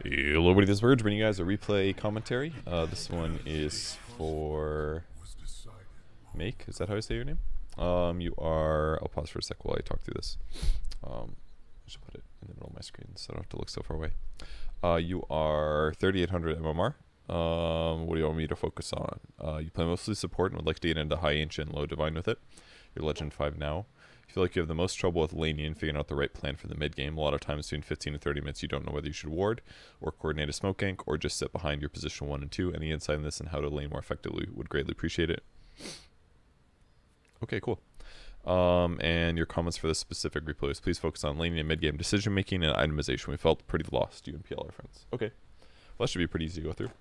Hello, everybody. This is Purge bringing you guys a replay commentary. This one is for Make. Is that how I say your name? You are. I'll pause for a sec while I talk through this. I should put it in the middle of my screen so I don't have to look so far away. You are 3800 MMR. What do you want me to focus on? You play mostly support and would like to get into high ancient and low divine with it. You're legend 5 now. You feel like you have the most trouble with laning and figuring out the right plan for the mid game. A lot of times between 15 and 30 minutes you don't know whether you should ward or coordinate a smoke gank or just sit behind your position 1 and 2. Any insight on this and how to lane more effectively would greatly appreciate it. Okay, cool. And your comments for this specific replay is please focus on laning and mid game decision making and itemization. We felt pretty lost, you and PL are friends. Okay, well, that should be pretty easy to go through.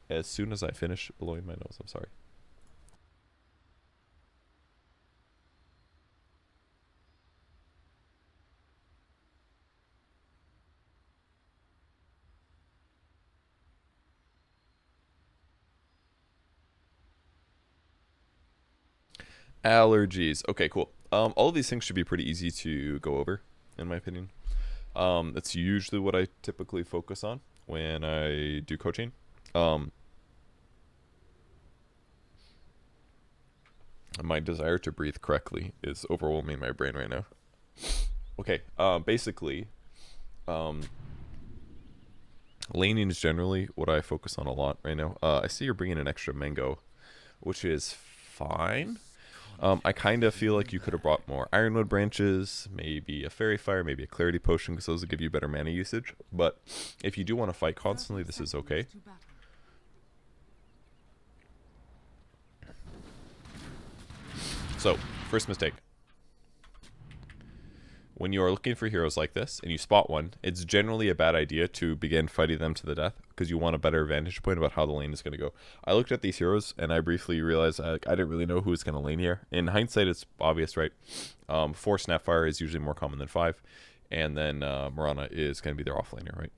As soon as I finish blowing my nose, I'm sorry. Allergies. Okay, cool. All of these things should be pretty easy to go over, in my opinion. That's usually what I typically focus on when I do coaching. My desire to breathe correctly is overwhelming my brain right now. Okay, basically, laning is generally what I focus on a lot right now. I see you're bringing an extra mango, which is fine. I kind of feel like you could have brought more Ironwood branches, maybe a Fairy Fire, maybe a Clarity Potion, because those will give you better mana usage. But if you do want to fight constantly, this is okay. So, first mistake. When you are looking for heroes like this, and you spot one, it's generally a bad idea to begin fighting them to the death, because you want a better vantage point about how the lane is going to go. I looked at these heroes, and I briefly realized I didn't really know who was going to lane here. In hindsight, it's obvious, right? 4 Snapfire is usually more common than 5, and then Mirana is going to be their offlaner, right?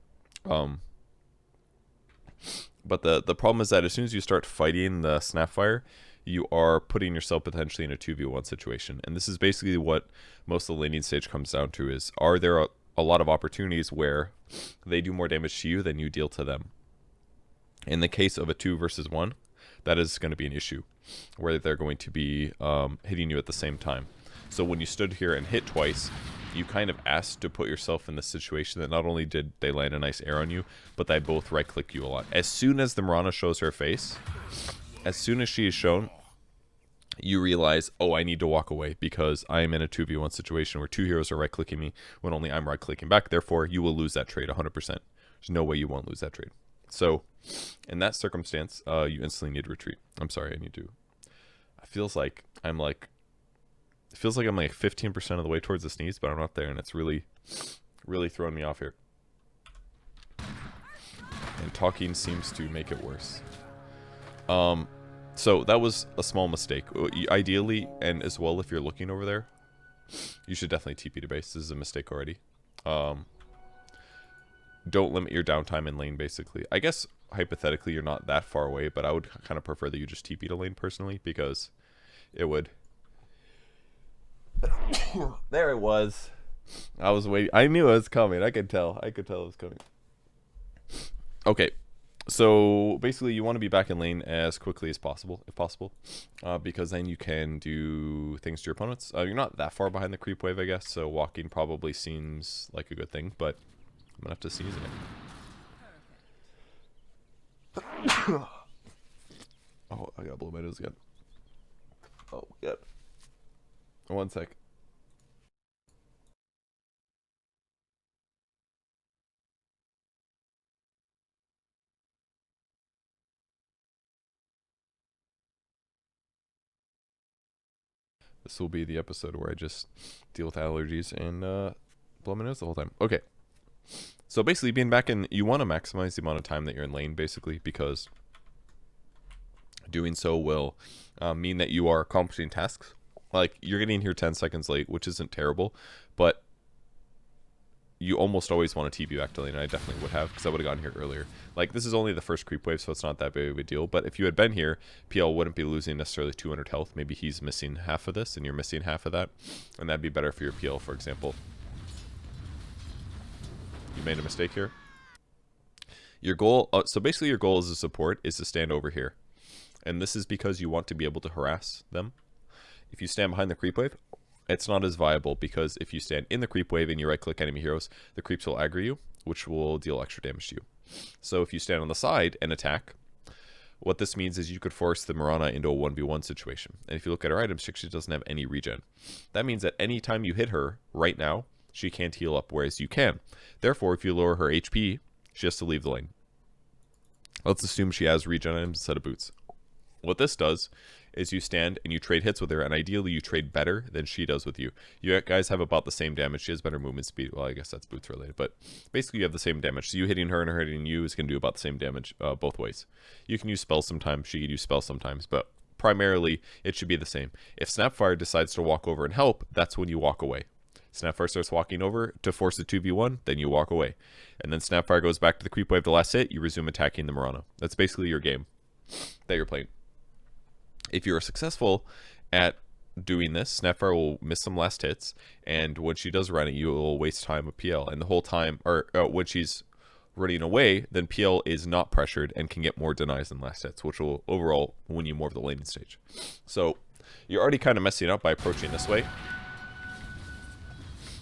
But the problem is that as soon as you start fighting the Snapfire, you are putting yourself potentially in a 2v1 situation. And this is basically what most of the laning stage comes down to is, are there a lot of opportunities where they do more damage to you than you deal to them? In the case of a 2 versus 1, that is going to be an issue, where they're going to be hitting you at the same time. So when you stood here and hit twice, you kind of asked to put yourself in the situation that not only did they land a nice air on you, but they both right-click you a lot. As soon as the Mirana shows her face, as soon as she is shown, you realize, oh, I need to walk away because I am in a 2v1 situation where 2 heroes are right-clicking me when only I'm right-clicking back. Therefore, you will lose that trade 100%. There's no way you won't lose that trade. So, in that circumstance, you instantly need to retreat. I'm sorry, I need to. It feels like I'm like 15% of the way towards the sneeze, but I'm not there, and it's really, really throwing me off here. And talking seems to make it worse. So that was a small mistake. Ideally, and as well if you're looking over there, you should definitely TP to base. This is a mistake already. Don't limit your downtime in lane, basically. I guess, hypothetically, you're not that far away, but I would kind of prefer that you just TP to lane, personally, because it would... There it was. I was waiting. I knew it was coming. I could tell. I could tell it was coming. Okay. So basically you want to be back in lane as quickly as possible, if possible, because then you can do things to your opponents. You're not that far behind the creep wave, I guess, so walking probably seems like a good thing, but I'm gonna have to sneeze again. Oh, I gotta blow my nose again. Oh, yeah. 1 sec. This will be the episode where I just deal with allergies and blow my nose the whole time. Okay. So basically being back in, you want to maximize the amount of time that you're in lane, basically, because doing so will mean that you are accomplishing tasks. Like, you're getting here 10 seconds late, which isn't terrible, but you almost always want to TP back to lane, and I definitely would have, because I would have gotten here earlier. Like, this is only the first creep wave, so it's not that big of a deal, but if you had been here, PL wouldn't be losing necessarily 200 health. Maybe he's missing half of this, and you're missing half of that, and that'd be better for your PL, for example. You made a mistake here. Your goal, so basically your goal as a support is to stand over here. And this is because you want to be able to harass them. If you stand behind the creep wave, it's not as viable because if you stand in the creep wave and you right click enemy heroes, the creeps will aggro you, which will deal extra damage to you. So if you stand on the side and attack, what this means is you could force the Mirana into a 1v1 situation. And if you look at her items, she actually doesn't have any regen. That means that any time you hit her right now, she can't heal up, whereas you can. Therefore, if you lower her HP, she has to leave the lane. Let's assume she has regen items instead of boots. What this does is you stand and you trade hits with her, and ideally you trade better than she does with you. You guys have about the same damage. She has better movement speed. Well, I guess that's boots related, but basically you have the same damage. So you hitting her and her hitting you is going to do about the same damage both ways. You can use spells sometimes. She can use spells sometimes, but primarily it should be the same. If Snapfire decides to walk over and help, that's when you walk away. Snapfire starts walking over to force the 2v1, then you walk away. And then Snapfire goes back to the creep wave, the last hit, you resume attacking the Mirana. That's basically your game that you're playing. If you are successful at doing this, Snapfire will miss some last hits, and when she does run it, you will waste time with PL. And the whole time, or when she's running away, then PL is not pressured and can get more denies than last hits, which will overall win you more of the laning stage. So you're already kind of messing up by approaching this way.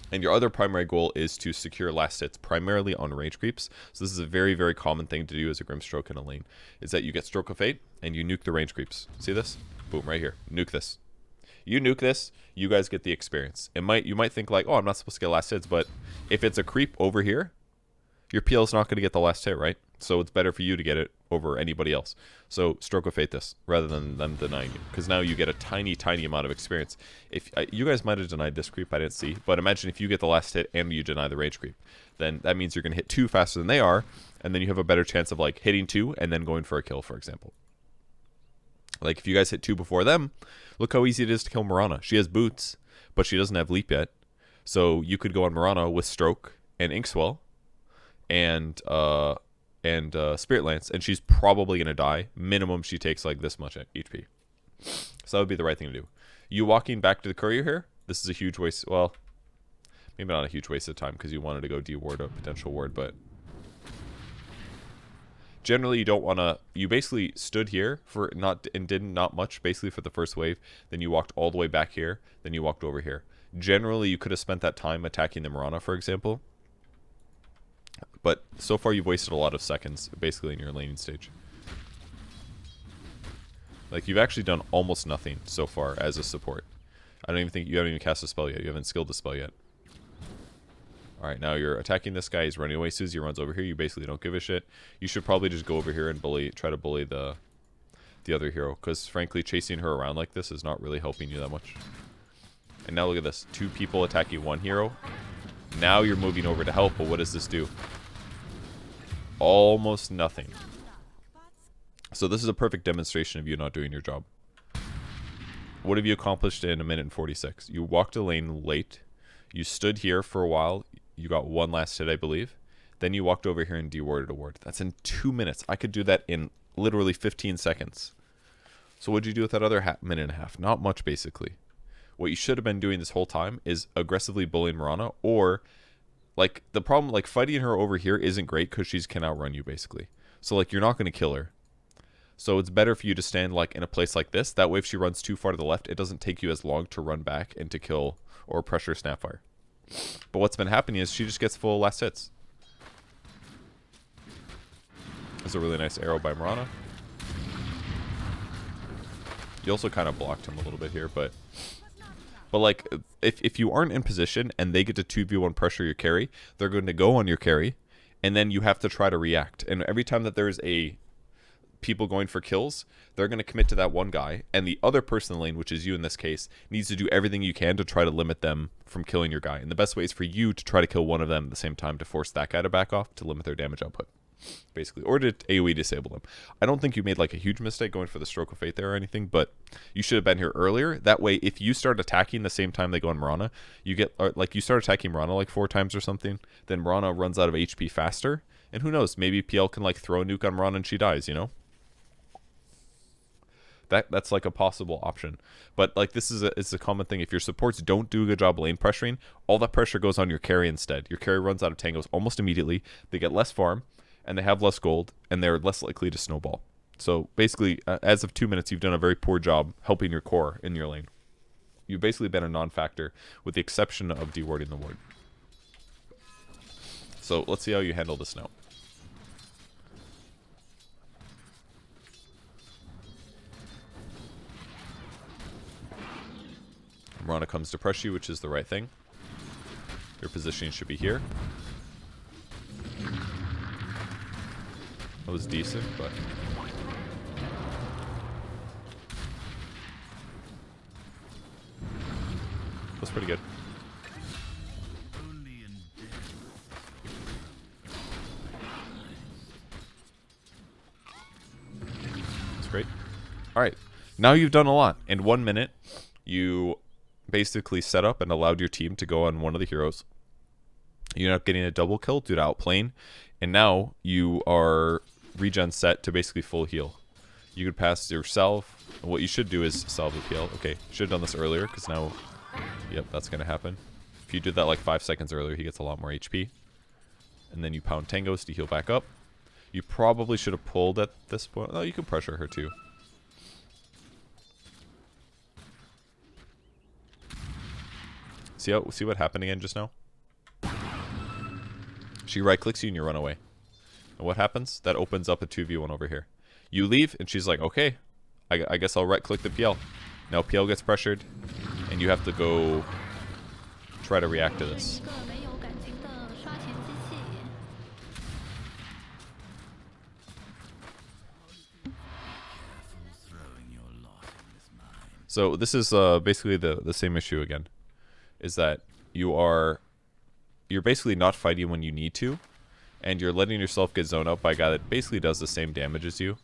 And your other primary goal is to secure last hits, primarily on range creeps. So this is a very, very common thing to do as a Grimstroke in a lane, is that you get Stroke of Fate and you nuke the range creeps. See this? Boom, right here. Nuke this. You nuke this, you guys get the experience. You might think like, oh, I'm not supposed to get last hits, but if it's a creep over here, your PL is not going to get the last hit, right? So it's better for you to get it over anybody else. So Stroke of Fate this, rather than them denying you, because now you get a tiny, tiny amount of experience. If you guys might have denied this creep, I didn't see, but imagine if you get the last hit and you deny the range creep, then that means you're going to hit 2 faster than they are, and then you have a better chance of like hitting 2 and then going for a kill, for example. Like if you guys hit 2 before them, look how easy it is to kill Mirana. She has boots, but she doesn't have leap yet, so you could go on Mirana with Stroke and Inkswell and Spirit Lance, and she's probably gonna die. Minimum, she takes like this much HP. So that would be the right thing to do. You walking back to the courier here, this is a huge waste. Well, maybe not a huge waste of time because you wanted to go de-ward a potential ward, but generally you don't want to. You basically stood here for did not much basically for the first wave. Then you walked all the way back here. Then you walked over here. Generally, you could have spent that time attacking the Mirana, for example. But so far, you've wasted a lot of seconds, basically, in your laning stage. Like, you've actually done almost nothing so far as a support. I don't even think you haven't even cast a spell yet. You haven't skilled the spell yet. Alright, now you're attacking this guy. He's running away. As soon as he runs over here, you basically don't give a shit. You should probably just go over here and try to bully the other hero. Because, frankly, chasing her around like this is not really helping you that much. And now look at this. 2 people attacking 1 hero. Now you're moving over to help, but what does this do? Almost nothing. So this is a perfect demonstration of you not doing your job. What have you accomplished in 1 minute and 46? You walked a lane late. You stood here for a while. You got 1 last hit, I believe. Then you walked over here and de-warded a ward. That's in 2 minutes. I could do that in literally 15 seconds. So what'd you do with that other minute and a half? Not much, basically. What you should have been doing this whole time is aggressively bullying Mirana, or like the problem, like fighting her over here isn't great because she can outrun you basically. So like you're not going to kill her. So it's better for you to stand like in a place like this. That way if she runs too far to the left, it doesn't take you as long to run back and to kill or pressure Snapfire. But what's been happening is she just gets full last hits. There's a really nice arrow by Mirana. You also kind of blocked him a little bit here, but like, if you aren't in position and they get to 2v1 pressure your carry, they're going to go on your carry, and then you have to try to react. And every time that there's people going for kills, they're going to commit to that one guy, and the other person in the lane, which is you in this case, needs to do everything you can to try to limit them from killing your guy. And the best way is for you to try to kill one of them at the same time to force that guy to back off to limit their damage output, basically, or to AoE disable them. I don't think you made like a huge mistake going for the Stroke of Fate there or anything, but you should have been here earlier. That way, if you start attacking the same time they go on Mirana, you get like you start attacking Mirana like 4 times or something, then Mirana runs out of HP faster, and who knows, maybe PL can like throw a nuke on Mirana and she dies, you know? That's like a possible option. But like this is a common thing. If your supports don't do a good job lane pressuring, all that pressure goes on your carry instead. Your carry runs out of tangos almost immediately. They get less farm, and they have less gold, and they're less likely to snowball. So basically, as of 2 minutes, you've done a very poor job helping your core in your lane. You've basically been a non-factor, with the exception of dewarding the ward. So let's see how you handle this now. Mirana comes to press you, which is the right thing. Your positioning should be here. That was decent, but... that's pretty good. That's great. Alright, now you've done a lot. In 1 minute, you basically set up and allowed your team to go on one of the heroes. You end up getting a double kill due to outplaying, and now you are regen set to basically full heal. You could pass yourself. What you should do is salve the PL. Okay, should have done this earlier, because now, yep, that's going to happen. If you did that like 5 seconds earlier, he gets a lot more HP. And then you pound tangos to heal back up. You probably should have pulled at this point. Oh, you can pressure her too. See what happened again just now? She right clicks you and you run away. And what happens? That opens up a 2v1 over here. You leave and she's like, okay, I guess I'll right click the PL. Now PL gets pressured and you have to go try to react to this. So this is basically the same issue again. Is that you're basically not fighting when you need to, and you're letting yourself get zoned out by a guy that basically does the same damage as you.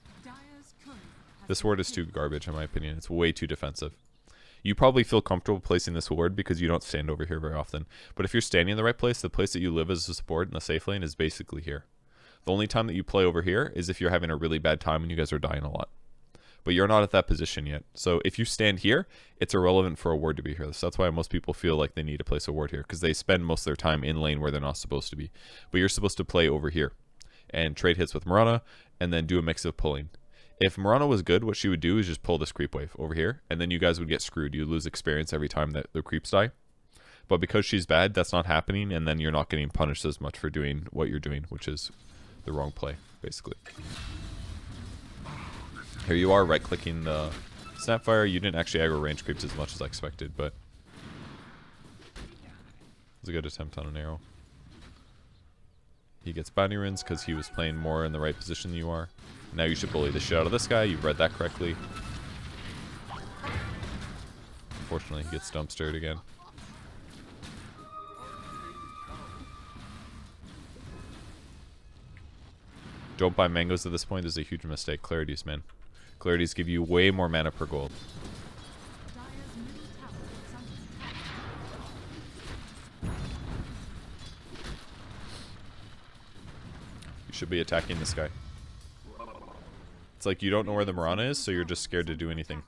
This ward is too garbage in my opinion. It's way too defensive. You probably feel comfortable placing this ward because you don't stand over here very often. But if you're standing in the right place, the place that you live as a support in the safe lane is basically here. The only time that you play over here is if you're having a really bad time and you guys are dying a lot. But you're not at that position yet. So if you stand here, it's irrelevant for a ward to be here. So that's why most people feel like they need to place a ward here, because they spend most of their time in lane where they're not supposed to be. But you're supposed to play over here and trade hits with Mirana and then do a mix of pulling. If Mirana was good, what she would do is just pull this creep wave over here, and then you guys would get screwed. You lose experience every time that the creeps die. But because she's bad, that's not happening, and then you're not getting punished as much for doing what you're doing, which is the wrong play, basically. Here you are, right-clicking the Snapfire. You didn't actually aggro range creeps as much as I expected, but it was a good attempt on an arrow. He gets bounty runes because he was playing more in the right position than you are. Now you should bully the shit out of this guy. You read that correctly. Unfortunately, he gets dumpstered again. Don't buy mangoes at this point. This is a huge mistake. Clarities, man. Clarities give you way more mana per gold. You should be attacking this guy. It's like you don't know where the Mirana is, so you're just scared to do anything.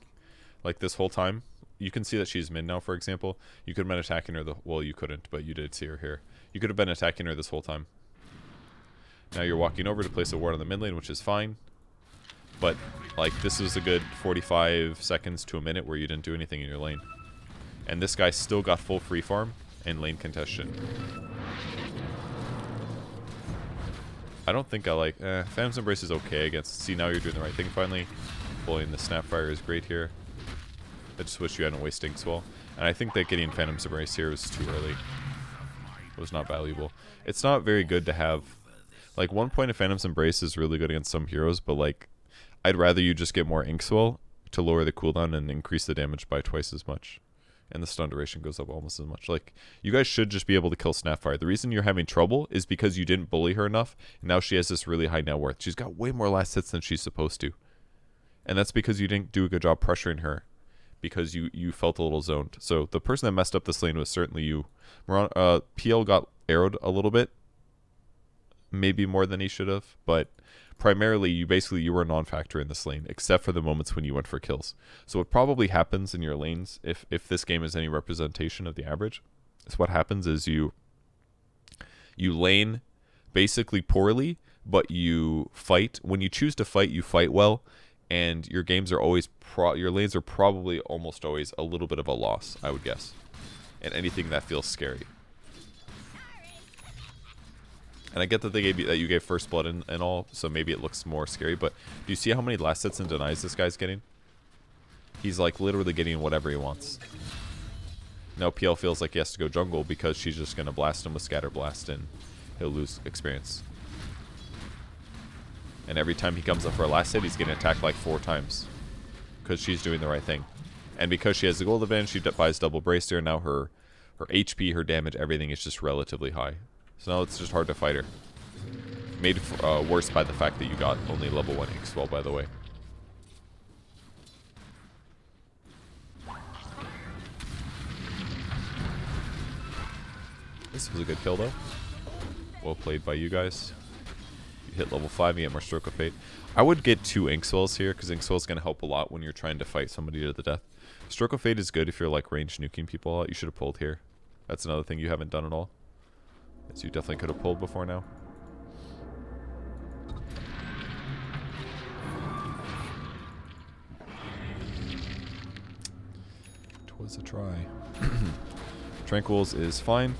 Like this whole time, you can see that she's mid now, for example. You could have been attacking her well, you couldn't, but you did see her here. You could have been attacking her this whole time. Now you're walking over to place a ward on the mid lane, which is fine. But, like, this was a good 45 seconds to a minute where you didn't do anything in your lane. And this guy still got full free farm and lane contestation. I don't think I like... Phantom's Embrace is okay against... See, now you're doing the right thing finally. Pulling the Snapfire is great here. I just wish you hadn't wasted Inkswell. And I think that getting Phantom's Embrace here was too early. It was not valuable. It's not very good to have... Like, 1 point of Phantom's Embrace is really good against some heroes, but, like, I'd rather you just get more Inkswell to lower the cooldown and increase the damage by twice as much. And the stun duration goes up almost as much. Like, you guys should just be able to kill Snapfire. The reason you're having trouble is because you didn't bully her enough, and now she has this really high net worth. She's got way more last hits than she's supposed to. And that's because you didn't do a good job pressuring her, because you felt a little zoned. So the person that messed up this lane was certainly you. PL got arrowed a little bit. Maybe more than he should have, but primarily you were a non-factor in this lane, except for the moments when you went for kills. So what probably happens in your lanes, if this game is any representation of the average, is what happens is you lane basically poorly, but you fight. When you choose to fight, you fight well, and your games are always your lanes are probably almost always a little bit of a loss, I would guess. And anything that feels scary. And I get that you gave first blood and all, so maybe it looks more scary. But do you see how many last hits and denies this guy's getting? He's like literally getting whatever he wants. Now PL feels like he has to go jungle because she's just gonna blast him with scatter blast and he'll lose experience. And every time he comes up for a last hit, he's getting attacked like 4 times because she's doing the right thing. And because she has the gold advantage, she buys double bracer. Now her HP, her damage, everything is just relatively high. So now it's just hard to fight her. Made worse by the fact that you got only level 1 Ink Swell, by the way. This was a good kill, though. Well played by you guys. You hit level 5, you get more Stroke of Fate. I would get 2 Ink Swells here, because Ink Swell is going to help a lot when you're trying to fight somebody to the death. Stroke of Fate is good if you're like range nuking people a lot. You should have pulled here. That's another thing you haven't done at all. So you definitely could have pulled before now. Twas a try. Tranquils is fine.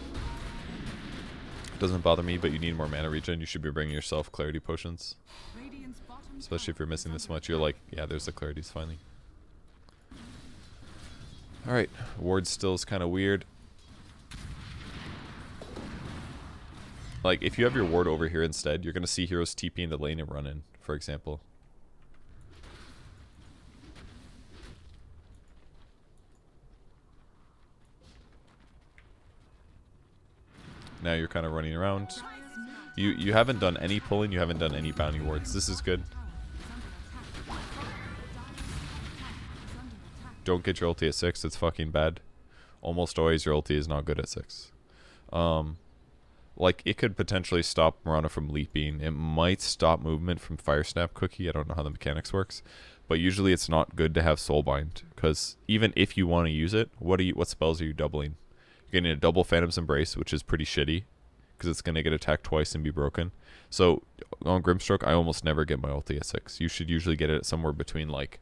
Doesn't bother me, but you need more mana regen. You should be bringing yourself clarity potions. Especially if you're missing this much. You're like, yeah, there's the clarities finally. Alright, ward still is kind of weird. Like, if you have your ward over here instead, you're going to see heroes TP in the lane and run in, for example. Now you're kind of running around. You haven't done any pulling, you haven't done any bounty wards. This is good. Don't get your ulti at 6, it's fucking bad. Almost always your ulti is not good at 6. Like, it could potentially stop Mirana from leaping. It might stop movement from Fire Snap Cookie. I don't know how the mechanics works. But usually it's not good to have Soulbind. Because even if you want to use it, what spells are you doubling? You're getting a double Phantom's Embrace, which is pretty shitty. Because it's going to get attacked twice and be broken. So, on Grimstroke, I almost never get my ulti at 6. You should usually get it somewhere between, like,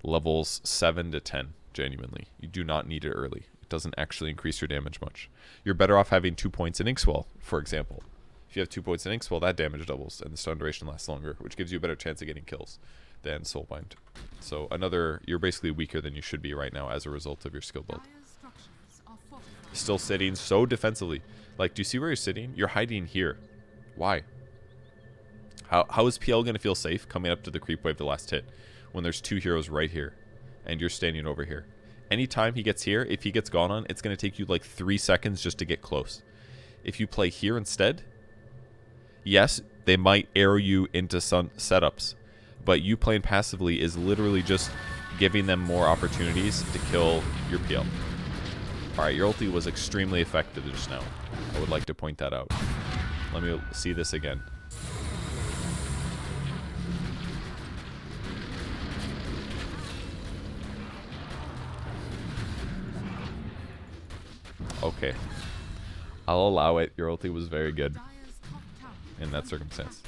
levels 7 to 10, genuinely. You do not need it early. Doesn't actually increase your damage much. You're better off having 2 points in Inkswell, for example. If you have 2 points in Inkswell, that damage doubles and the stun duration lasts longer, which gives you a better chance of getting kills than Soulbind. So you're basically weaker than you should be right now as a result of your skill build. Still sitting so defensively. Like, do you see where you're sitting? You're hiding here. Why? How is PL going to feel safe coming up to the creep wave the last hit when there's 2 heroes right here and you're standing over here? Anytime he gets here, if he gets gone on, it's going to take you like 3 seconds just to get close. If you play here instead, yes, they might arrow you into some setups, but you playing passively is literally just giving them more opportunities to kill your PL. Alright, your ulti was extremely effective just now. I would like to point that out. Let me see this again. Okay. I'll allow it. Your ulti was very good in that circumstance.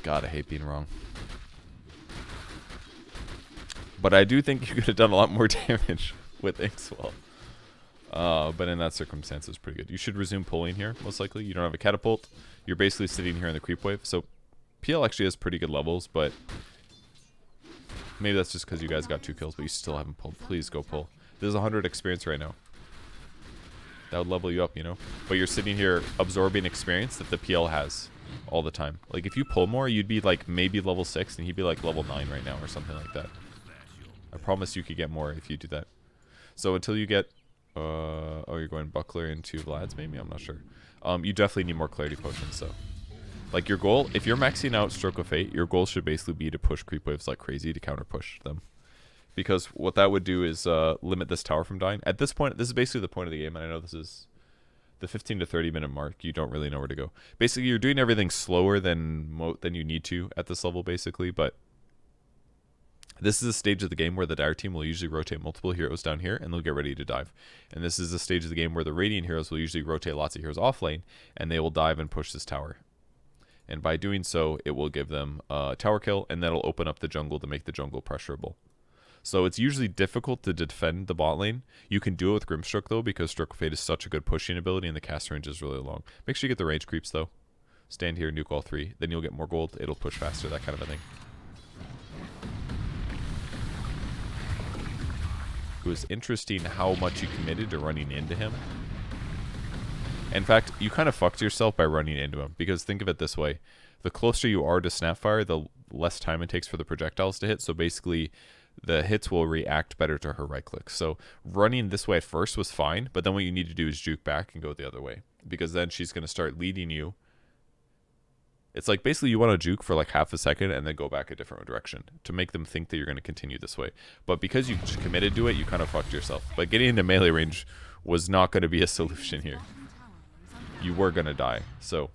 God, I hate being wrong. But I do think you could have done a lot more damage with Inkswell. But in that circumstance, it's pretty good. You should resume pulling here, most likely. You don't have a catapult. You're basically sitting here in the creep wave. So PL actually has pretty good levels, but maybe that's just because you guys got 2 kills, but you still haven't pulled. Please go pull. There's 100 experience right now. That would level you up, you know? But you're sitting here absorbing experience that the PL has all the time. Like, if you pull more, you'd be, like, maybe level 6, and he'd be, like, level 9 right now or something like that. I promise you could get more if you do that. So until you get... oh, you're going Buckler into Vlad's, maybe? I'm not sure. You definitely need more Clarity Potions, so... Like, your goal... If you're maxing out Stroke of Fate, your goal should basically be to push creep waves like crazy to counter-push them. Because what that would do is limit this tower from dying. At this point, this is basically the point of the game, and I know this is the 15 to 30 minute mark. You don't really know where to go. Basically, you're doing everything slower than you need to at this level, basically. But This is a stage of the game where the Dire team will usually rotate multiple heroes down here, and they'll get ready to dive. And this is a stage of the game where the Radiant heroes will usually rotate lots of heroes off lane, and they will dive and push this tower. And by doing so, it will give them a tower kill, and that'll open up the jungle to make the jungle pressurable. So it's usually difficult to defend the bot lane. You can do it with Grimstroke, though, because Stroke of Fate is such a good pushing ability, and the cast range is really long. Make sure you get the range creeps, though. Stand here, nuke all 3. Then you'll get more gold. It'll push faster, that kind of a thing. It was interesting how much you committed to running into him. In fact, you kind of fucked yourself by running into him, because think of it this way. The closer you are to Snapfire, the less time it takes for the projectiles to hit. So basically, the hits will react better to her right click. So running this way at first was fine, but then what you need to do is juke back and go the other way, because then she's going to start leading you. It's like basically you want to juke for like half a second and then go back a different direction to make them think that you're going to continue this way. But because you committed to it, you kind of fucked yourself. But getting into melee range was not going to be a solution here. You were going to die. So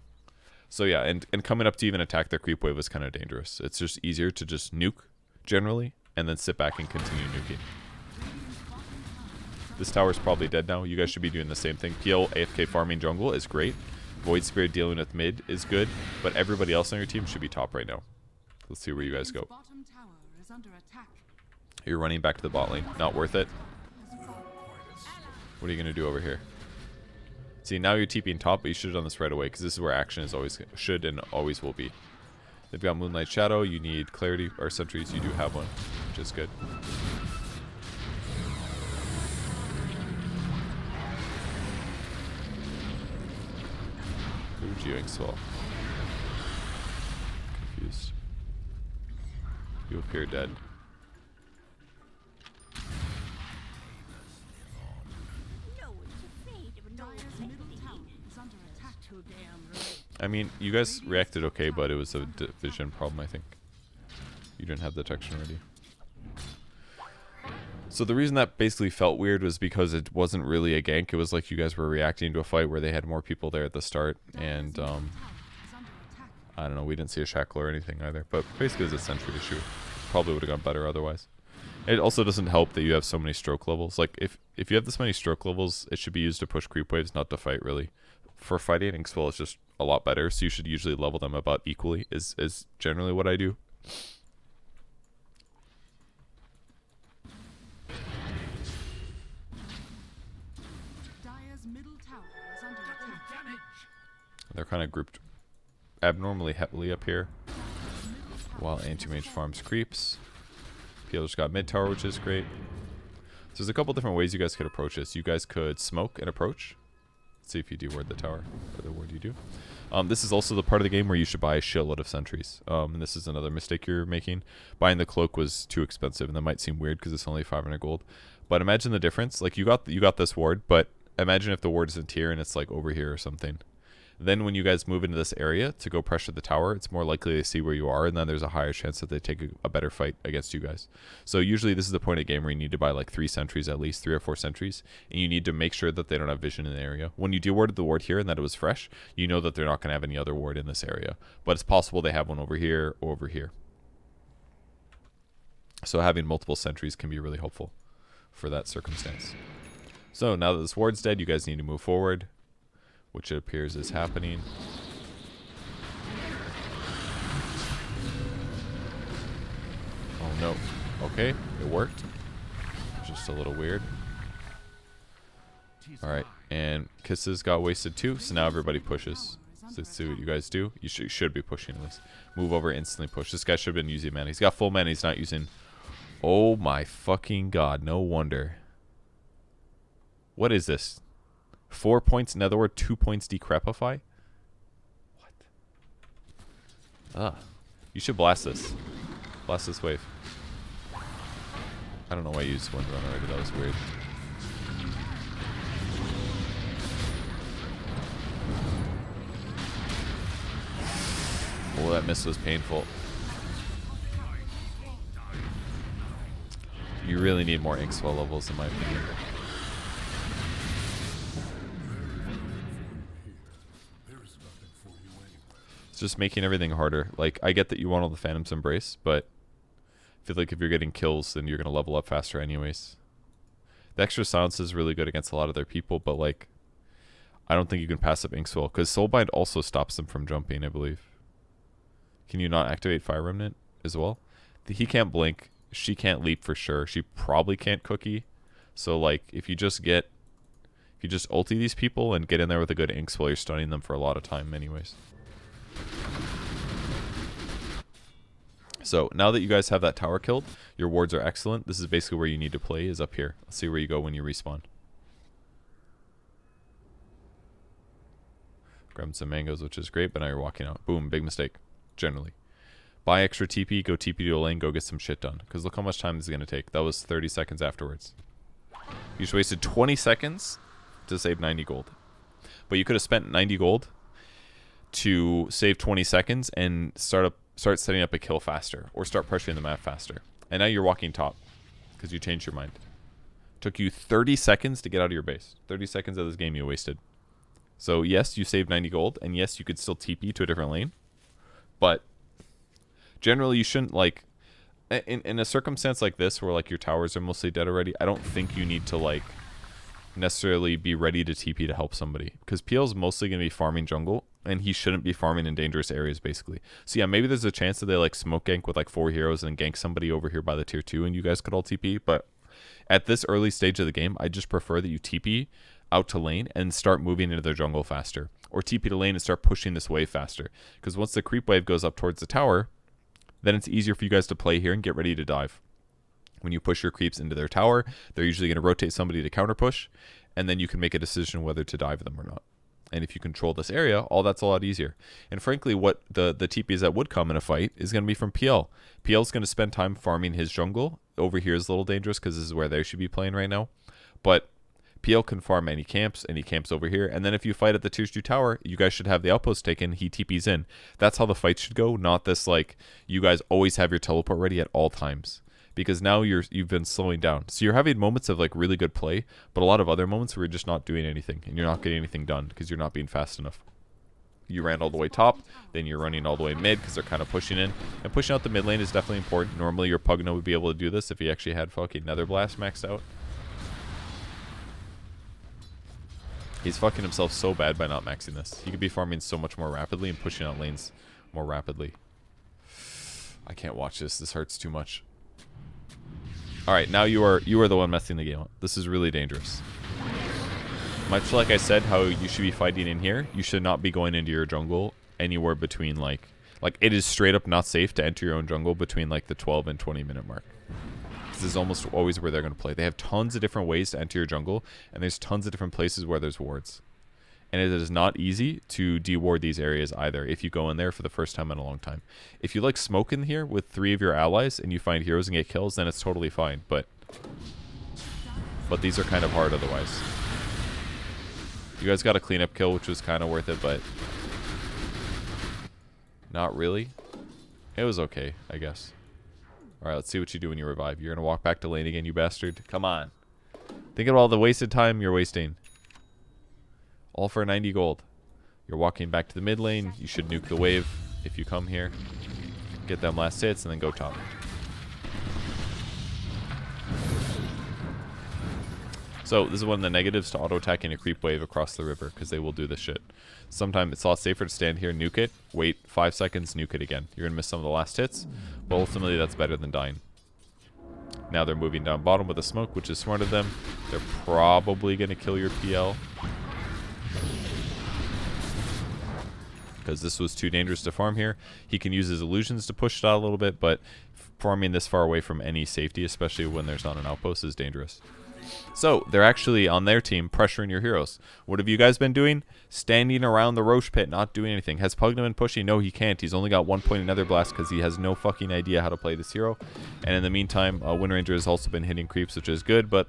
yeah, and coming up to even attack their creep wave was kind of dangerous. It's just easier to just nuke generally and then sit back and continue nuking. This tower's probably dead now. You guys should be doing the same thing. PL AFK farming jungle is great. Void Spirit dealing with mid is good, but everybody else on your team should be top right now. Let's see where you guys go. You're running back to the bot lane. Not worth it. What are you going to do over here? See, now you're TPing top, but you should have done this right away, because this is where action is always should and always will be. They've got Moonlight Shadow. You need Clarity or Sentries. You do have one, which is good. Purge well. Confused. You appear dead. I mean, you guys reacted okay, but it was a vision problem, I think. You didn't have detection ready. So the reason that basically felt weird was because it wasn't really a gank. It was like you guys were reacting to a fight where they had more people there at the start. And, I don't know, we didn't see a shackle or anything either. But basically it was a sentry issue. Probably would have gone better otherwise. It also doesn't help that you have so many stroke levels. Like, if you have this many stroke levels, it should be used to push creep waves, not to fight, really. For fighting, Inkswell is just a lot better, so you should usually level them about equally, is generally what I do. They're kind of grouped abnormally heavily up here, while anti-mage farms creeps. PL just got mid tower, which is great. So there's a couple different ways you guys could approach this. You guys could smoke and approach. Let's see if you do ward the tower, or the ward you do. This is also the part of the game where you should buy a shitload of sentries. And this is another mistake you're making. Buying the cloak was too expensive, and that might seem weird because it's only 500 gold. But imagine the difference. Like, you got this ward, but imagine if the ward isn't here and it's like over here or something. Then when you guys move into this area to go pressure the tower, it's more likely to see where you are, and then there's a higher chance that they take a better fight against you guys. So usually this is the point of game where you need to buy like 3 sentries at least, 3 or 4 sentries, and you need to make sure that they don't have vision in the area. When you dewarded the ward here and that it was fresh, you know that they're not going to have any other ward in this area. But it's possible they have one over here or over here. So having multiple sentries can be really helpful for that circumstance. So now that this ward's dead, you guys need to move forward, which it appears is happening. Oh no. Okay, it worked. Just a little weird. Alright, and Kisses got wasted too, so now everybody pushes. So let's see what you guys do. You should be pushing at least. Move over, instantly push. This guy should have been using mana. He's got full mana, he's not using... Oh my fucking god, no wonder. What is this? 4 points, in other words, 2 points decrepify? What? You should blast this. Blast this wave. I don't know why I used Wind Run already, that was weird. Oh, that miss was painful. You really need more Inkswell levels in my opinion. Just making everything harder. Like, I get that you want all the Phantom's Embrace, but I feel like if you're getting kills, then you're going to level up faster anyways. The extra silence is really good against a lot of their people, but like, I don't think you can pass up Inkswell, because Soulbind also stops them from jumping, I believe. Can you not activate Fire Remnant as well? He can't blink. She can't leap for sure. She probably can't cookie. So like, if you just ulti these people and get in there with a good Inkswell, you're stunning them for a lot of time anyways. So now that you guys have that tower killed, your wards are excellent. This is basically where you need to play, is up here. Let's see where you go when you respawn. Grabbing some mangoes, which is great, but now you're walking out. Boom, big mistake, generally. Buy extra TP, go TP to a lane, go get some shit done. Because look how much time this is going to take. That was 30 seconds afterwards. You just wasted 20 seconds to save 90 gold. But you could have spent 90 gold to save 20 seconds and start setting up a kill faster, or start pressuring the map faster. And now you're walking top because you changed your mind. Took you 30 seconds to get out of your base. 30 seconds of this game you wasted. So yes, you saved 90 gold, and yes, you could still TP to a different lane. But generally you shouldn't, like, in a circumstance like this where like your towers are mostly dead already, I don't think you need to like necessarily be ready to TP to help somebody, because PL's mostly going to be farming jungle, and he shouldn't be farming in dangerous areas basically. So yeah, maybe there's a chance that they like smoke gank with like 4 heroes and gank somebody over here by the tier 2 and you guys could all TP, but at this early stage of the game, I just prefer that you TP out to lane and start moving into their jungle faster, or TP to lane and start pushing this wave faster, because once the creep wave goes up towards the tower, then it's easier for you guys to play here and get ready to dive. When you push your creeps into their tower, they're usually going to rotate somebody to counter push, and then you can make a decision whether to dive them or not. And if you control this area, all that's a lot easier. And frankly, what the TPs that would come in a fight is going to be from PL. PL's going to spend time farming his jungle. Over here is a little dangerous because this is where they should be playing right now. But PL can farm any camps over here. And then if you fight at the tier 2 tower, you guys should have the outpost taken. He TPs in. That's how the fight should go, not this like you guys always have your teleport ready at all times. Because now you've been slowing down. So you're having moments of like really good play, but a lot of other moments where you're just not doing anything and you're not getting anything done because you're not being fast enough. You ran all the way top, then you're running all the way mid because they're kind of pushing in. And pushing out the mid lane is definitely important. Normally your Pugno would be able to do this if he actually had fucking Nether Blast maxed out. He's fucking himself so bad by not maxing this. He could be farming so much more rapidly and pushing out lanes more rapidly. I can't watch this. This hurts too much. Alright, now you are the one messing the game up. This is really dangerous. Much like I said, how you should be fighting in here, you should not be going into your jungle anywhere between like it is straight up not safe to enter your own jungle between like the 12 and 20 minute mark. This is almost always where they're going to play. They have tons of different ways to enter your jungle, and there's tons of different places where there's wards. And it is not easy to deward these areas either if you go in there for the first time in a long time. If you like smoke in here with 3 of your allies and you find heroes and get kills, then it's totally fine. But these are kind of hard otherwise. You guys got a cleanup kill, which was kind of worth it, but not really. It was okay, I guess. Alright, let's see what you do when you revive. You're going to walk back to lane again, you bastard. Come on. Think of all the wasted time you're wasting. All for 90 gold. You're walking back to the mid lane. You should nuke the wave if you come here. Get them last hits and then go top. So this is one of the negatives to auto-attacking a creep wave across the river, because they will do this shit. Sometimes it's a lot safer to stand here, nuke it, wait 5 seconds, nuke it again. You're going to miss some of the last hits, but ultimately that's better than dying. Now they're moving down bottom with a smoke, which is smart of them. They're probably going to kill your PL, because this was too dangerous to farm here. He can use his illusions to push it out a little bit, but farming this far away from any safety, especially when there's not an outpost, is dangerous. So they're actually on their team pressuring your heroes. What have you guys been doing? Standing around the Roche pit, not doing anything. Has Pugno been pushing? No, he can't. He's only got 1 point in Nether Blast because he has no fucking idea how to play this hero. And in the meantime, Wind Ranger has also been hitting creeps, which is good, but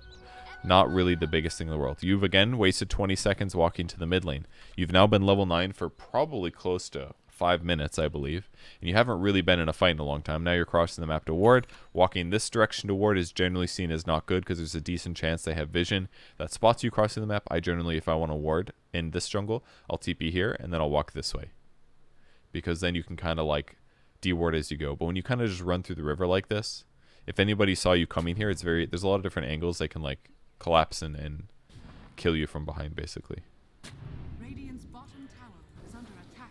not really the biggest thing in the world. You've again wasted 20 seconds walking to the mid lane. You've now been level 9 for probably close to 5 minutes, I believe. And you haven't really been in a fight in a long time. Now you're crossing the map to ward. Walking this direction to ward is generally seen as not good because there's a decent chance they have vision that spots you crossing the map. I generally, if I want to ward in this jungle, I'll TP here and then I'll walk this way, because then you can kind of like deward as you go. But when you kind of just run through the river like this, if anybody saw you coming here, there's a lot of different angles they can like collapse and kill you from behind, basically. Radiant's bottom tower is under attack.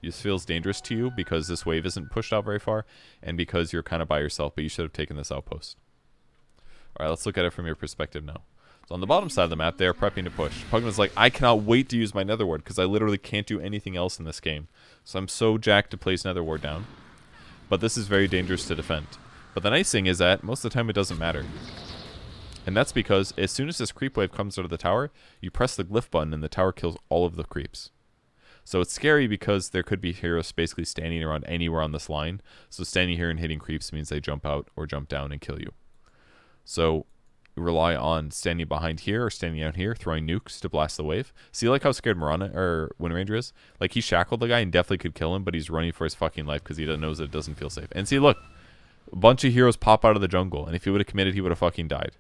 This feels dangerous to you because this wave isn't pushed out very far, and because you're kind of by yourself, but you should have taken this outpost. Alright, let's look at it from your perspective now. So on the bottom side of the map, they are prepping to push. Pugna's like, I cannot wait to use my Nether Ward, because I literally can't do anything else in this game. So I'm so jacked to place Nether Ward down. But this is very dangerous to defend. But the nice thing is that most of the time it doesn't matter. And that's because as soon as this creep wave comes out of the tower, you press the glyph button and the tower kills all of the creeps. So it's scary because there could be heroes basically standing around anywhere on this line. So standing here and hitting creeps means they jump out or jump down and kill you. So rely on standing behind here or standing out here, throwing nukes to blast the wave. See, like how scared Mirana or Wind Ranger is? Like, he shackled the guy and definitely could kill him, but he's running for his fucking life because he knows that it doesn't feel safe. And see, look, a bunch of heroes pop out of the jungle, and if he would have committed, he would have fucking died.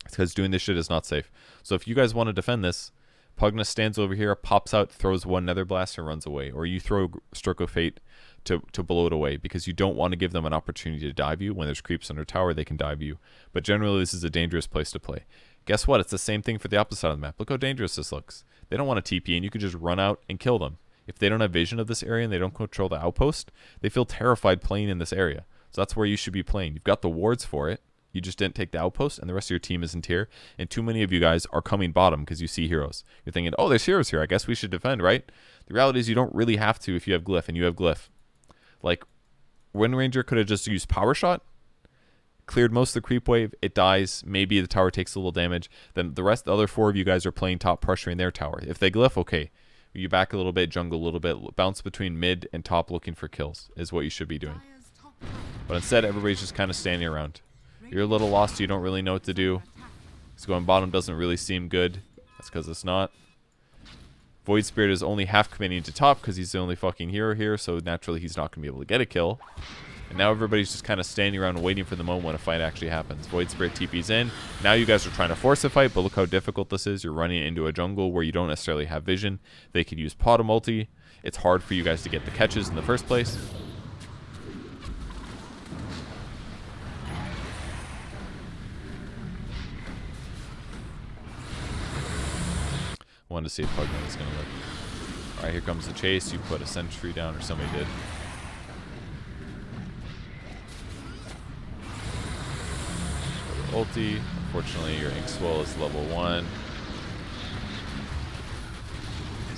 It's because doing this shit is not safe. So if you guys want to defend this, Pugna stands over here, pops out, throws one Nether Blast, and runs away. Or you throw Stroke of Fate to blow it away, because you don't want to give them an opportunity to dive you. When there's creeps under tower, they can dive you. But generally, this is a dangerous place to play. Guess what? It's the same thing for the opposite side of the map. Look how dangerous this looks. They don't want to TP, and you can just run out and kill them. If they don't have vision of this area and they don't control the outpost, they feel terrified playing in this area. So that's where you should be playing. You've got the wards for it. You just didn't take the outpost, and the rest of your team isn't here. And too many of you guys are coming bottom because you see heroes. You're thinking, oh, there's heroes here. I guess we should defend, right? The reality is you don't really have to if you have Glyph, and you have Glyph. Like, Wind Ranger could have just used Power Shot, cleared most of the creep wave, it dies, maybe the tower takes a little damage. Then the other four of you guys are playing top, pressuring their tower. If they Glyph, okay. You back a little bit, jungle a little bit, bounce between mid and top looking for kills is what you should be doing. But instead, everybody's just kind of standing around. You're a little lost, you don't really know what to do. So going bottom doesn't really seem good. That's because it's not. Void Spirit is only half committing to top because he's the only fucking hero here, so naturally he's not going to be able to get a kill. And now everybody's just kind of standing around waiting for the moment when a fight actually happens. Void Spirit TP's in. Now you guys are trying to force a fight, but look how difficult this is. You're running into a jungle where you don't necessarily have vision. They could use Pot multi. It's hard for you guys to get the catches in the first place. Wanted to see if Pugna was going to look. Alright, here comes the chase. You put a sentry down, or somebody did. Ulti. Unfortunately, your ink swell is level 1.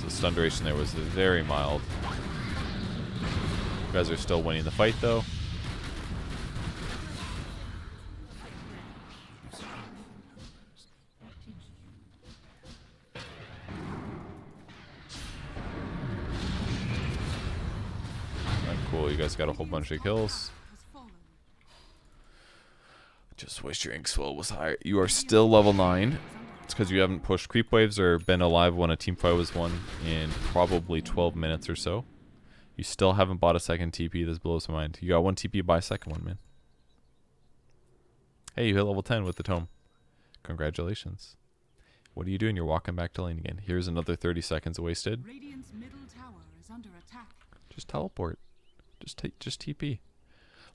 So stun duration there was very mild. You guys are still winning the fight, though. Cool, you guys got a whole bunch of kills. Just wish your ink swell was higher. You are still level 9. It's because you haven't pushed creep waves or been alive when a team fight was won in probably 12 minutes or so. You still haven't bought a second TP. This blows my mind. You got one TP, buy a second one, man. Hey, you hit level 10 with the tome. Congratulations. What are you doing? You're walking back to lane again. Here's another 30 seconds wasted. Radiant's middle tower is under attack. Just teleport. Just TP.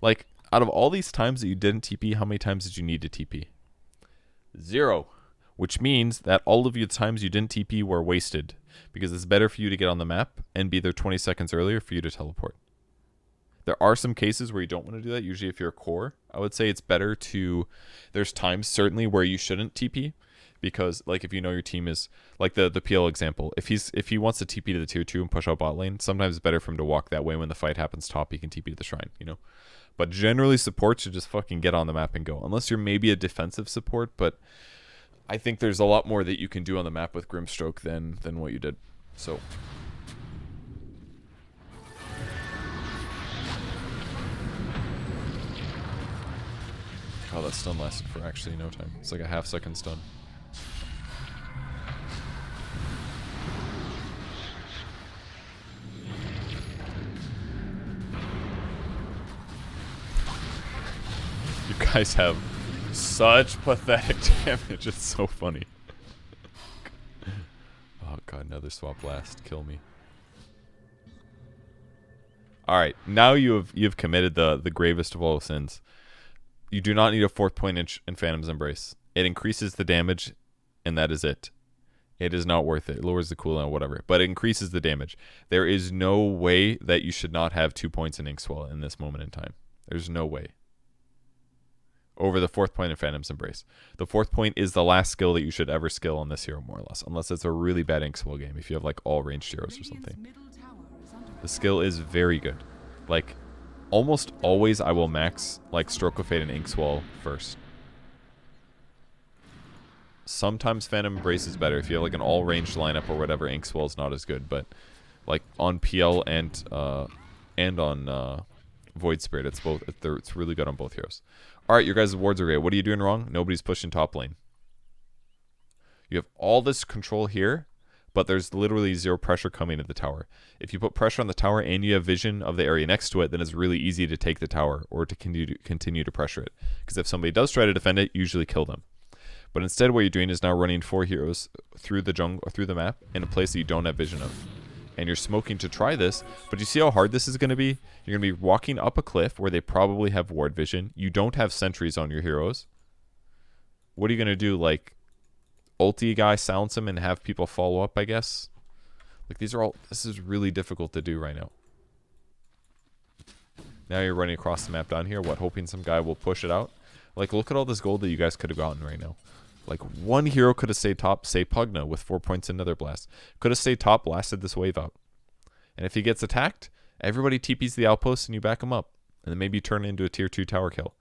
Like, out of all these times that you didn't TP, how many times did you need to TP? 0. Which means that all of your times you didn't TP were wasted. Because it's better for you to get on the map and be there 20 seconds earlier for you to teleport. There are some cases where you don't want to do that. Usually if you're a core, I would say it's better to... There's times, certainly, where you shouldn't TP. Because, like, if you know your team is... Like the PL example. If he wants to TP to the tier 2 and push out bot lane, sometimes it's better for him to walk that way. When the fight happens top, he can TP to the shrine, you know? But generally, support should just fucking get on the map and go. Unless you're maybe a defensive support, but... I think there's a lot more that you can do on the map with Grimstroke than what you did. So... Oh, that stun lasted for actually no time. It's like a half-second stun. You guys have such pathetic damage. It's so funny. Oh god, another swap blast. Kill me. All right, now you've committed the gravest of all sins. You do not need a 4th point in Phantom's Embrace. It increases the damage, and that is it. It is not worth it. It lowers the cooldown, whatever, but it increases the damage. There is no way that you should not have 2 points in Inkswell in this moment in time. There's no way. Over the 4th point in Phantom's Embrace. The 4th point is the last skill that you should ever skill on this hero, more or less, unless it's a really bad Inkswell game. If you have like all ranged heroes or something, the skill is very good. Like almost always, I will max like Stroke of Fate and Inkswell first. Sometimes Phantom Embrace is better. If you have like an all-ranged lineup or whatever, Inkswell is not as good. But like on PL and on Void Spirit, it's both. It's really good on both heroes. All right, your guys' wards are great. What are you doing wrong? Nobody's pushing top lane. You have all this control here, but there's literally 0 pressure coming at the tower. If you put pressure on the tower and you have vision of the area next to it, then it's really easy to take the tower or to continue to pressure it. Because if somebody does try to defend it, you usually kill them. But instead, what you're doing is now running 4 heroes through the jungle, through the map, in a place that you don't have vision of. And you're smoking to try this, but you see how hard this is going to be? You're going to be walking up a cliff where they probably have ward vision. You don't have sentries on your heroes. What are you going to do? Like, ulti guy, silence him, and have people follow up, I guess? Like, this is really difficult to do right now. Now you're running across the map down here. What, hoping some guy will push it out? Like, look at all this gold that you guys could have gotten right now. Like, one hero could have stayed top, say Pugna, with 4 points in Nether Blast. Could have stayed top, blasted this wave out. And if he gets attacked, everybody TPs the outpost and you back him up. And then maybe you turn it into a tier 2 tower kill.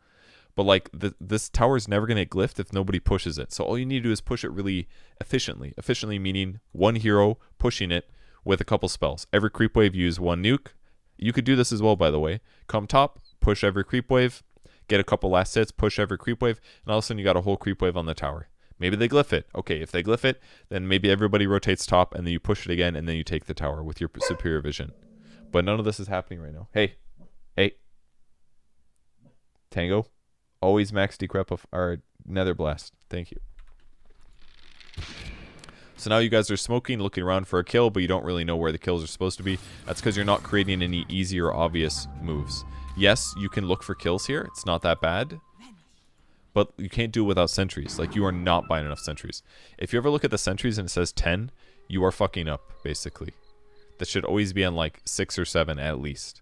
But, like, this tower is never going to get glyphed if nobody pushes it. So all you need to do is push it really efficiently. Efficiently meaning one hero pushing it with a couple spells. Every creep wave, use 1 nuke. You could do this as well, by the way. Come top, push every creep wave. Get a couple last hits, push every creep wave, and all of a sudden you got a whole creep wave on the tower. Maybe they glyph it. Okay, if they glyph it, then maybe everybody rotates top, and then you push it again, and then you take the tower with your superior vision. But none of this is happening right now. Hey. Tango, always max decrep of our Nether Blast. Thank you. So now you guys are smoking, looking around for a kill, but you don't really know where the kills are supposed to be. That's because you're not creating any easy or obvious moves. Yes, you can look for kills here. It's not that bad. But you can't do it without sentries. Like, you are not buying enough sentries. If you ever look at the sentries and it says 10, you are fucking up, basically. That should always be on, like, 6 or 7 at least.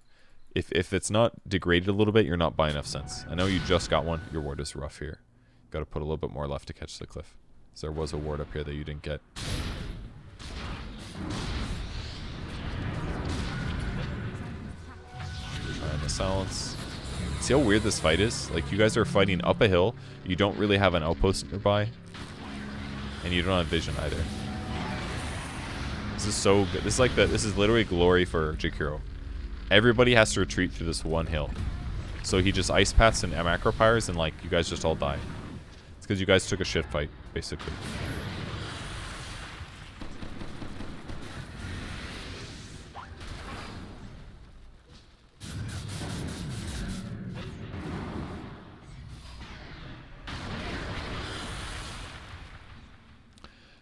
If it's not degraded a little bit, you're not buying enough sense. I know you just got one. Your ward is rough here. Got to put a little bit more left to catch the cliff. So there was a ward up here that you didn't get. Trying the silence. See how weird this fight is? Like, you guys are fighting up a hill. You don't really have an outpost nearby. And you don't have vision either. This is so good. This is like this is literally glory for Jakiro. Everybody has to retreat through this one hill. So he just ice paths and macropyres and, like, you guys just all die. It's because you guys took a shit fight, basically.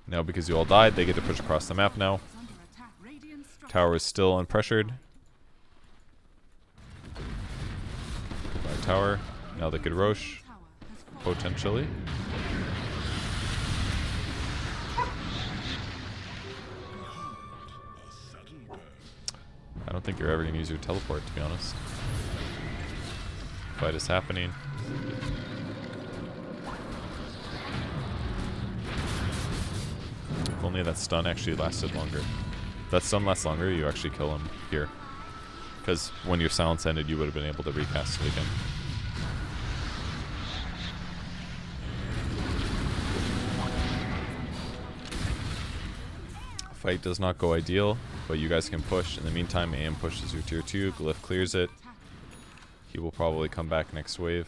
Now, because you all died, they get to push across the map now. Tower is still unpressured. Goodbye, tower. Now they could Roche. Potentially. I don't think you're ever going to use your teleport, to be honest. Fight is happening. If only that stun actually lasted longer. If that stun lasts longer, you actually kill him here. Because when your silence ended, you would have been able to recast it again. Fight does not go ideal, but you guys can push. In the meantime, AM pushes your tier 2, Glyph clears it. He will probably come back next wave.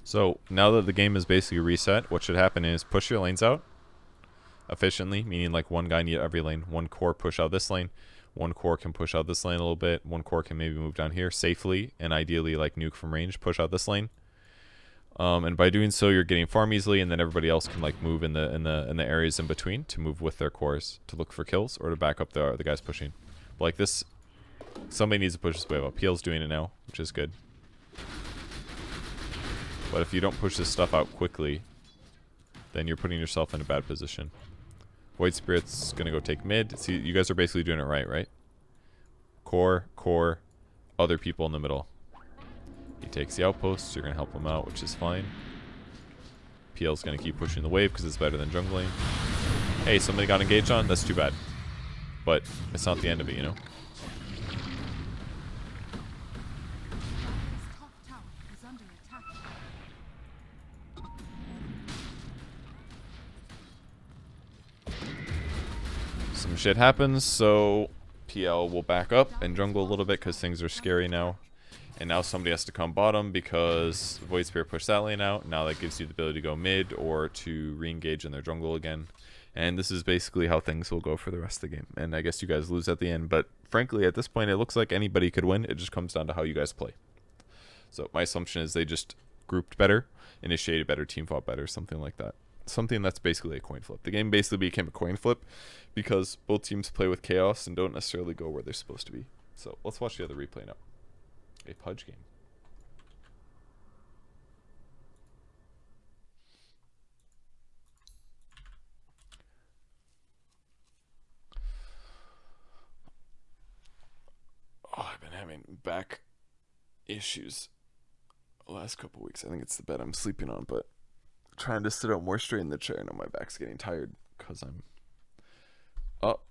So now that the game is basically reset, what should happen is push your lanes out efficiently, meaning like one guy need every lane. One core push out this lane. One core can push out this lane a little bit. One core can maybe move down here safely and ideally like nuke from range, push out this lane. And by doing so, you're getting farm easily, and then everybody else can like move in the areas in between to move with their cores to look for kills or to back up the guys pushing. But like this, somebody needs to push this wave up. PL's doing it now, which is good. But if you don't push this stuff out quickly, then you're putting yourself in a bad position. Void Spirit's gonna go take mid. See, you guys are basically doing it right? Core, other people in the middle. He takes the outposts, you're gonna help him out, which is fine. PL's gonna keep pushing the wave because it's better than jungling. Hey, somebody got engaged on? That's too bad. But it's not the end of it, you know? Dire's top tower is under attack. Some shit happens, so PL will back up and jungle a little bit because things are scary now. And now somebody has to come bottom because Void Spirit pushed that lane out. Now that gives you the ability to go mid or to re-engage in their jungle again. And this is basically how things will go for the rest of the game. And I guess you guys lose at the end. But frankly, at this point, it looks like anybody could win. It just comes down to how you guys play. So my assumption is they just grouped better, initiated better, team fought better, something like that. Something that's basically a coin flip. The game basically became a coin flip because both teams play with chaos and don't necessarily go where they're supposed to be. So let's watch the other replay now. A Pudge game. Oh, I've been having back issues the last couple weeks. I think it's the bed I'm sleeping on, but trying to sit out more straight in the chair. Now my back's getting tired because I'm up.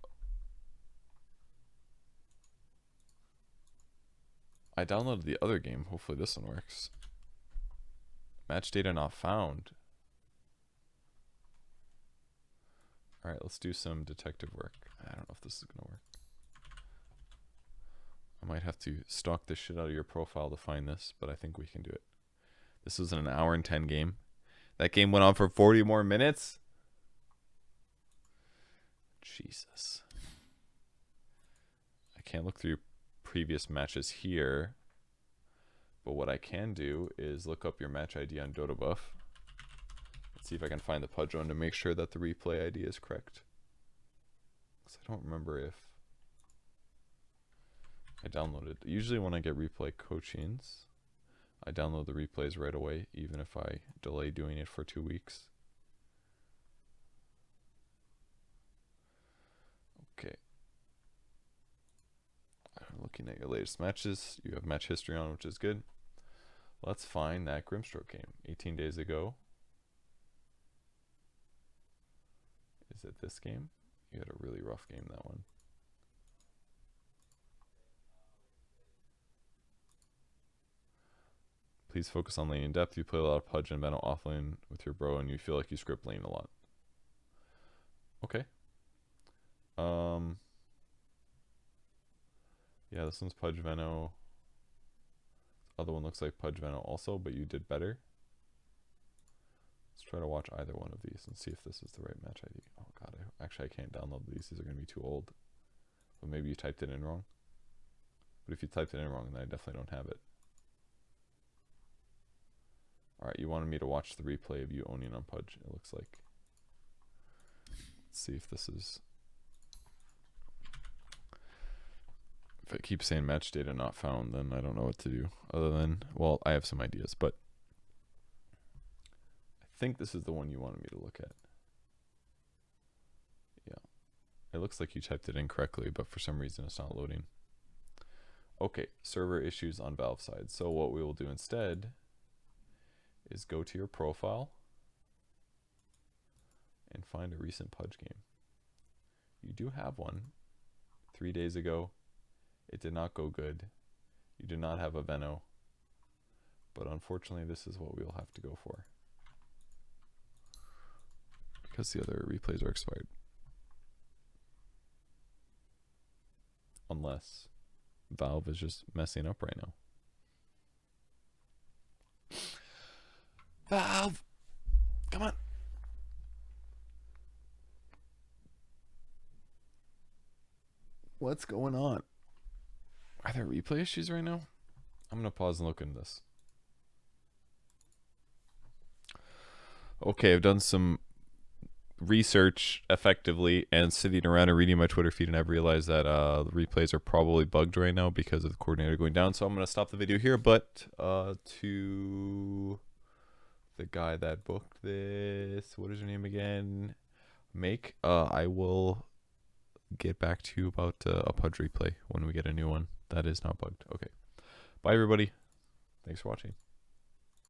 I downloaded the other game. Hopefully this one works. Match data not found. Alright, let's do some detective work. I don't know if this is going to work. I might have to stalk the shit out of your profile to find this, but I think we can do it. This was an hour and 10 game. That game went on for 40 more minutes? Jesus. I can't look through previous matches here, but what I can do is look up your match ID on Dotabuff. Let's see if I can find the Pudge one to make sure that the replay ID is correct. Because I don't remember if I downloaded. Usually when I get replay coachings, I download the replays right away, even if I delay doing it for 2 weeks. Okay. Looking at your latest matches, you have match history on, which is good. Let's find that Grimstroke game 18 days ago. Is it this game? You had a really rough game, that one. Please focus on lane in depth. You play a lot of Pudge and Venom offlane with your bro, and you feel like you script lane a lot. Okay. Yeah, this one's Pudge Veno. Other one looks like Pudge Veno also, but you did better. Let's try to watch either one of these and see if this is the right match ID. Oh god, actually I can't download these. These are going to be too old. But maybe you typed it in wrong. But if you typed it in wrong, then I definitely don't have it. Alright, you wanted me to watch the replay of you owning on Pudge, it looks like. Let's see if this is... If it keeps saying match data not found, then I don't know what to do. Other than, well, I have some ideas, but I think this is the one you wanted me to look at. Yeah. It looks like you typed it incorrectly, but for some reason it's not loading. Okay, server issues on Valve side. So what we will do instead is go to your profile and find a recent Pudge game. You do have one 3 days ago. It did not go good. You did not have a Veno. But unfortunately, this is what we'll have to go for. Because the other replays are expired. Unless Valve is just messing up right now. Valve! Come on. What's going on? Are there replay issues right now? I'm going to pause and look into this. Okay, I've done some research effectively and sitting around and reading my Twitter feed, and I've realized that the replays are probably bugged right now because of the coordinator going down. So I'm going to stop the video here, but to the guy that booked this, what is your name again? I will get back to you about a Pudge replay when we get a new one that is not bugged. Okay. Bye, everybody. Thanks for watching.